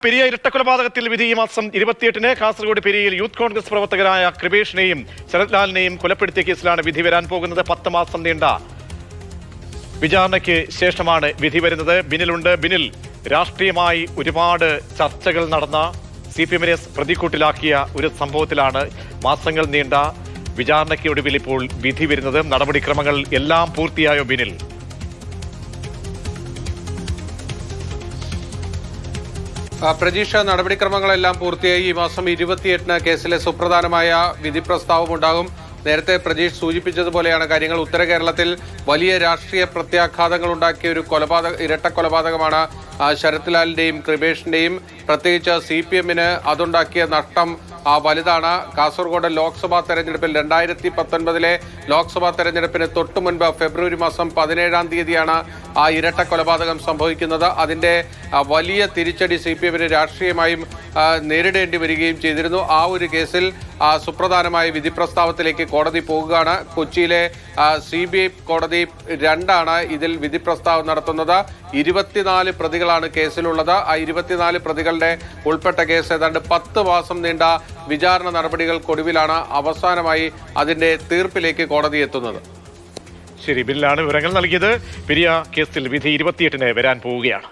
പെരിയ ഇരട്ടക്കൊലപാതകത്തിൽ വിധി ഈ മാസം 28-ന് കാസർഗോഡ് പെരിയയിൽ യൂത്ത് കോൺഗ്രസ് പ്രവർത്തകരായ കൃപേഷിനെയും ശരത് ലാലിനെയും കൊലപ്പെടുത്തിയ കേസിലാണ് വിധി വരാൻ പോകുന്നത്. 10 മാസം നീണ്ട വിചാരണയ്ക്ക് ശേഷമാണ് വിധി വരുന്നത്. ബിനിലുണ്ട്. ബിനിൽ, രാഷ്ട്രീയമായി ഒരുപാട് ചർച്ചകൾ നടന്ന CPM-നെ പ്രതിക്കൂട്ടിലാക്കിയ ഒരു സംഭവത്തിലാണ് മാസങ്ങൾ നീണ്ട വിചാരണയ്ക്ക് ഒടുവിൽ ഇപ്പോൾ വിധി വരുന്നത്. നടപടിക്രമങ്ങൾ എല്ലാം പൂർത്തിയായോ ബിനിൽ? പ്രതീക്ഷ, നടപടിക്രമങ്ങളെല്ലാം പൂർത്തിയായി. ഈ മാസം 28-ന് കേസിലെ സുപ്രധാനമായ വിധി പ്രസ്താവമുണ്ടാകും. നേരത്തെ പ്രതീഷ് സൂചിപ്പിച്ചതുപോലെയാണ് കാര്യങ്ങൾ. ഉത്തര കേരളത്തിൽ വലിയ രാഷ്ട്രീയ പ്രത്യാഘാതങ്ങൾ ഉണ്ടാക്കിയ ഒരു ഇരട്ട കൊലപാതകമാണ് ശരത് ലാലിന്റെയും കൃപേഷിന്റെയും. പ്രത്യേകിച്ച് CPM-ന് അതുണ്ടാക്കിയ നഷ്ടം വലുതാണ്. കാസർഗോഡ് ലോക്സഭാ തെരഞ്ഞെടുപ്പിൽ 2019-ലെ ലോക്സഭാ തെരഞ്ഞെടുപ്പിന് തൊട്ടു മുൻപ് ഫെബ്രുവരി മാസം 17-ാം തീയതിയാണ് ആ ഇരട്ട കൊലപാതകം സംഭവിക്കുന്നത്. അതിന്റെ വലിയ തിരിച്ചടി CPM-ന് രാഷ്ട്രീയമായും നേരിടേണ്ടി വരികയും ചെയ്തിരുന്നു. ആ ഒരു കേസിൽ സുപ്രധാനമായ വിധി പ്രസ്താവത്തിലേക്ക് കോടതി പോകുകയാണ്. കൊച്ചിയിലെ CBI കോടതി 2 ഇതിൽ വിധി പ്രസ്താവം നടത്തുന്നത്. 24 പ്രതികളാണ് കേസിലുള്ളത്. ആ 24 പ്രതികളുടെ ഉൾപ്പെട്ട കേസ് ഏതാണ്ട് 10 മാസം നീണ്ട വിചാരണ നടപടികൾക്കൊടുവിലാണ് അവസാനമായി അതിന്റെ തീർപ്പിലേക്ക് കോടതി എത്തുന്നത്. ശരി, ബിനിലാണ് വിവരങ്ങൾ നൽകിയത്. പെരിയ കേസിൽ വിധി 28-ന് വരാൻ പോവുകയാണ്.